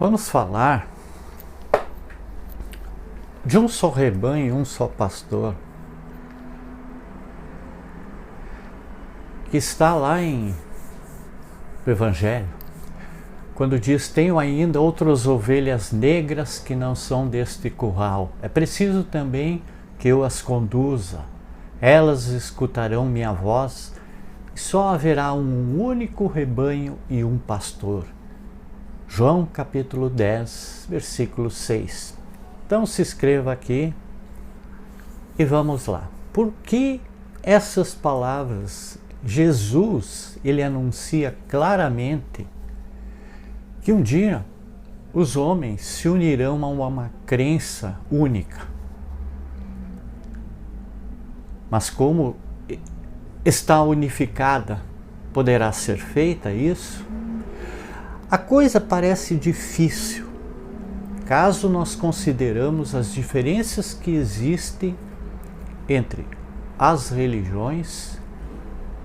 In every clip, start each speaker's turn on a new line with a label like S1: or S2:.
S1: Vamos falar de um só rebanho e um só pastor, que está lá em o Evangelho, quando diz: tenho ainda outras ovelhas negras que não são deste curral. É preciso também que eu as conduza. Elas escutarão minha voz, e só haverá um único rebanho e um pastor. João capítulo 10, versículo 6. Então se inscreva aqui e vamos lá. Por que essas palavras? Jesus, ele anuncia claramente que um dia os homens se unirão a uma crença única. Mas como está unificada, poderá ser feita isso? A coisa parece difícil, caso nós consideramos as diferenças que existem entre as religiões,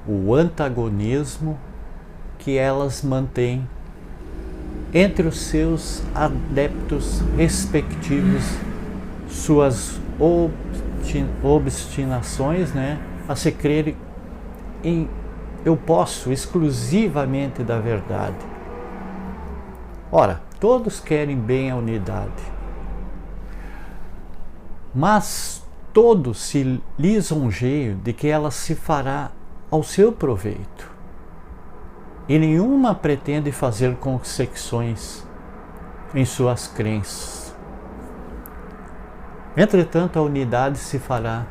S1: o antagonismo que elas mantêm entre os seus adeptos respectivos, suas obstinações, a se crer em eu posso exclusivamente da verdade. Ora, todos querem bem a unidade, mas todos se lisonjeiam de que ela se fará ao seu proveito, e nenhuma pretende fazer concessões em suas crenças. Entretanto, a unidade se fará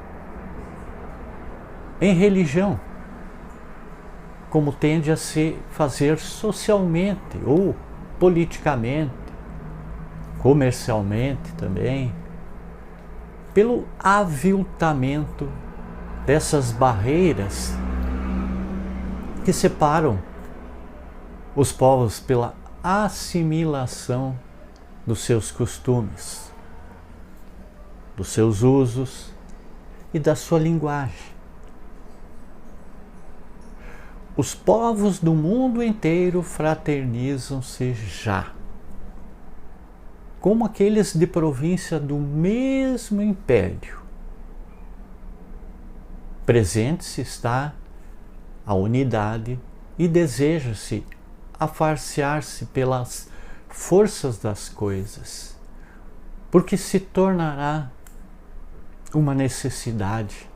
S1: em religião, como tende a se fazer socialmente ou politicamente, comercialmente também, pelo aviltamento dessas barreiras que separam os povos, pela assimilação dos seus costumes, dos seus usos e da sua linguagem. Os povos do mundo inteiro fraternizam-se já, como aqueles de província do mesmo império. Presente-se está a unidade e deseja-se afarciar-se pelas forças das coisas, porque se tornará uma necessidade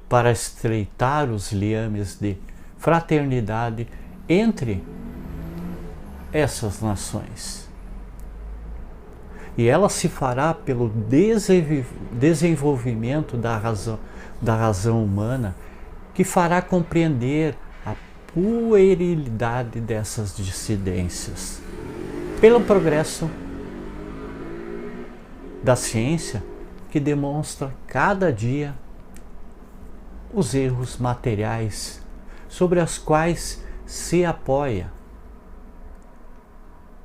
S1: para estreitar os liames de fraternidade entre essas nações. E ela se fará pelo desenvolvimento da razão humana, que fará compreender a puerilidade dessas dissidências, pelo progresso da ciência, que demonstra cada dia os erros materiais sobre os quais se apoia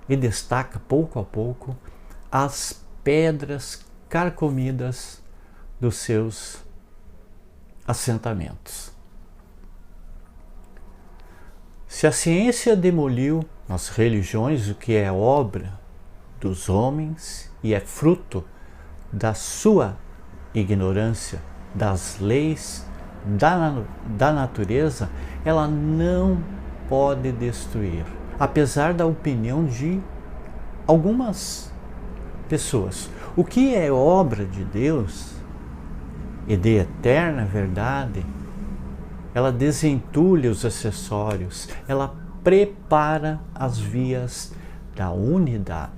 S1: e destaca pouco a pouco as pedras carcomidas dos seus assentamentos. Se a ciência demoliu nas religiões o que é obra dos homens e é fruto da sua ignorância das leis da natureza, ela não pode destruir, apesar da opinião de algumas pessoas. O que é obra de Deus e de eterna verdade, ela desentulha os acessórios, ela prepara as vias da unidade.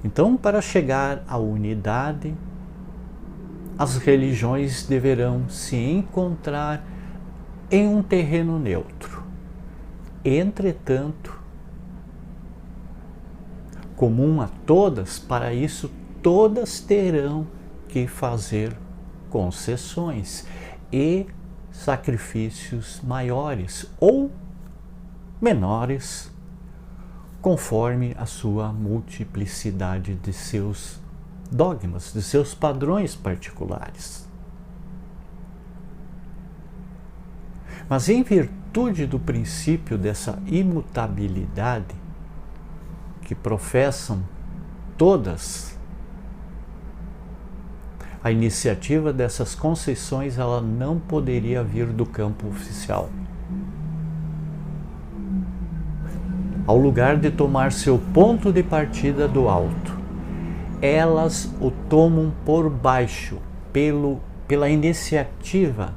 S1: Então, para chegar à unidade, as religiões deverão se encontrar em um terreno neutro. Entretanto, comum a todas, para isso todas terão que fazer concessões e sacrifícios maiores ou menores, conforme a sua multiplicidade de seus dogmas, de seus padrões particulares. Mas em virtude do princípio dessa imutabilidade, que professam todas, a iniciativa dessas concessões ela não poderia vir do campo oficial. Ao lugar de tomar seu ponto de partida do alto, elas o tomam por baixo, pela iniciativa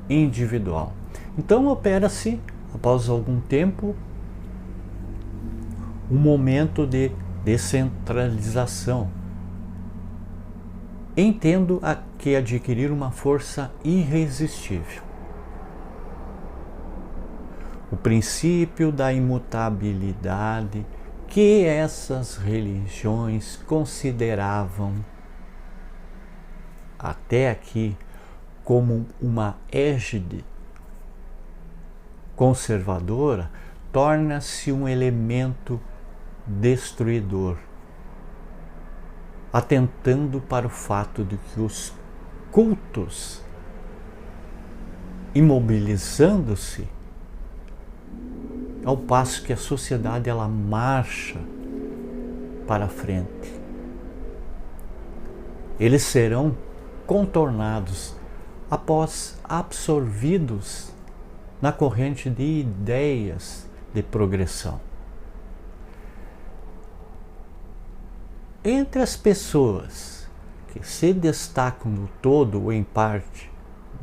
S1: individual. Então opera-se, após algum tempo, um momento de descentralização. Entendo que adquirir uma força irresistível. O princípio da imutabilidade que essas religiões consideravam até aqui como uma égide conservadora, torna-se um elemento destruidor, atentando para o fato de que os cultos, imobilizando-se, ao passo que a sociedade ela marcha para frente, eles serão contornados após absorvidos na corrente de ideias de progressão. Entre as pessoas que se destacam no todo ou em parte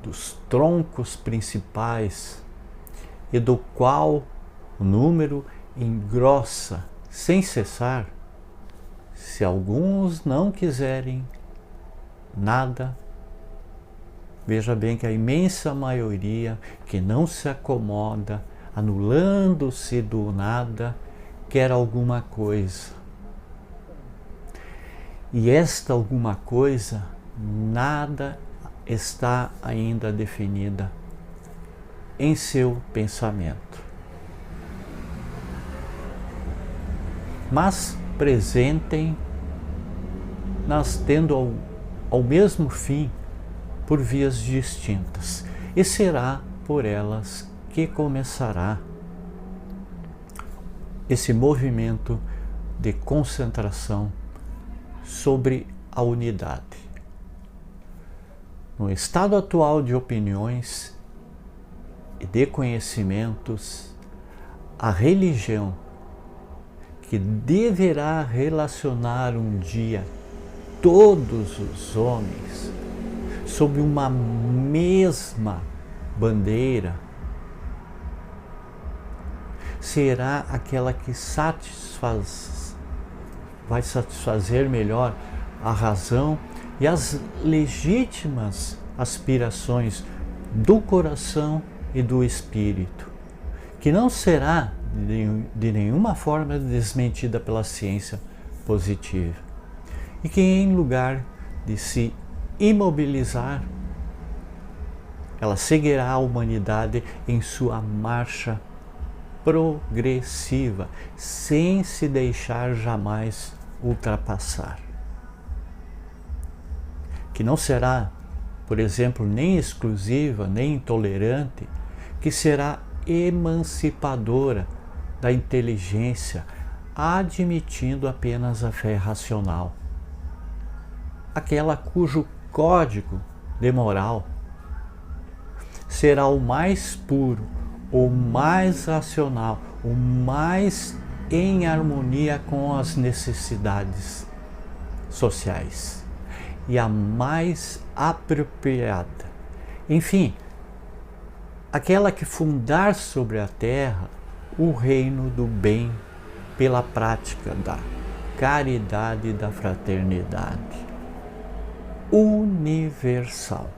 S1: dos troncos principais e do qual o número engrossa sem cessar, se alguns não quiserem nada, veja bem que a imensa maioria que não se acomoda, anulando-se do nada, quer alguma coisa. E esta alguma coisa, nada está ainda definida em seu pensamento. Mas presentem nas tendo ao mesmo fim por vias distintas, e será por elas que começará esse movimento de concentração sobre a unidade. No estado atual de opiniões e de conhecimentos, a religião que deverá relacionar um dia todos os homens sob uma mesma bandeira será aquela que vai satisfazer melhor a razão e as legítimas aspirações do coração e do espírito, que não será de nenhuma forma desmentida pela ciência positiva, e que em lugar de se imobilizar, ela seguirá a humanidade em sua marcha progressiva, sem se deixar jamais ultrapassar. Que não será, por exemplo, nem exclusiva, nem intolerante, que será emancipadora da inteligência, admitindo apenas a fé racional, aquela cujo código de moral será o mais puro, o mais racional, o mais em harmonia com as necessidades sociais e a mais apropriada. Enfim, aquela que fundar sobre a terra o reino do bem pela prática da caridade e da fraternidade universal.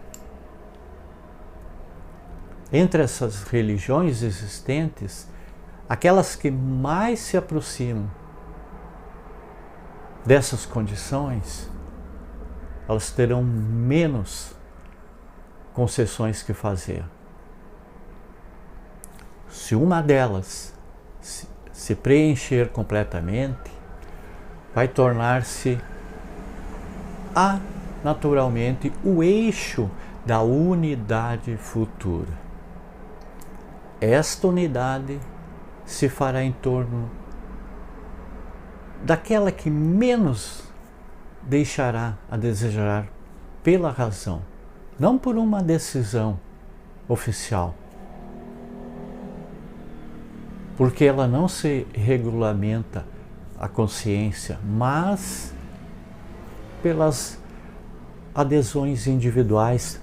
S1: Entre essas religiões existentes, aquelas que mais se aproximam dessas condições, elas terão menos concessões que fazer. Se uma delas se preencher completamente, vai tornar-se naturalmente o eixo da unidade futura. Esta unidade se fará em torno daquela que menos deixará a desejar pela razão, não por uma decisão oficial, porque ela não se regulamenta a consciência, mas pelas adesões individuais,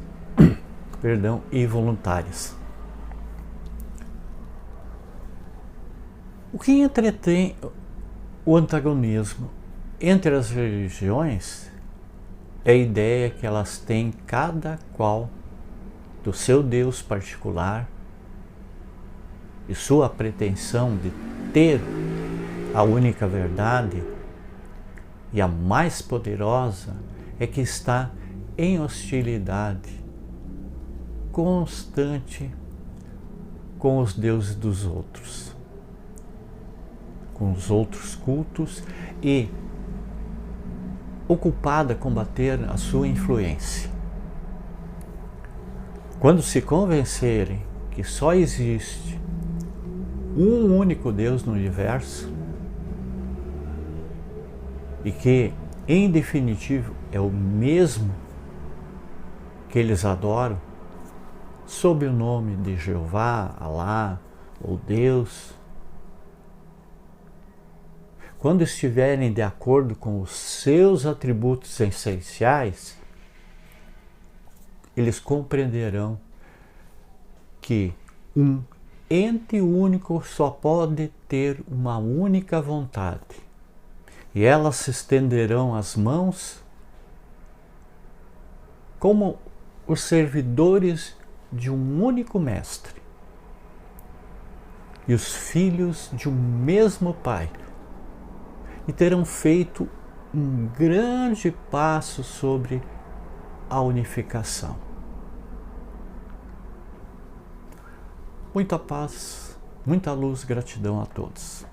S1: e voluntárias. O que entretém o antagonismo entre as religiões é a ideia que elas têm cada qual do seu Deus particular e sua pretensão de ter a única verdade e a mais poderosa é que está em hostilidade constante com os deuses dos outros, com os outros cultos e ocupada a combater a sua influência. Quando se convencerem que só existe um único Deus no universo e que, em definitivo, é o mesmo que eles adoram, sob o nome de Jeová, Alá ou Deus, quando estiverem de acordo com os seus atributos essenciais, eles compreenderão que um ente único só pode ter uma única vontade, e elas se estenderão as mãos como os servidores de um único mestre e os filhos de um mesmo pai, e terão feito um grande passo sobre a unificação. Muita paz, muita luz, gratidão a todos.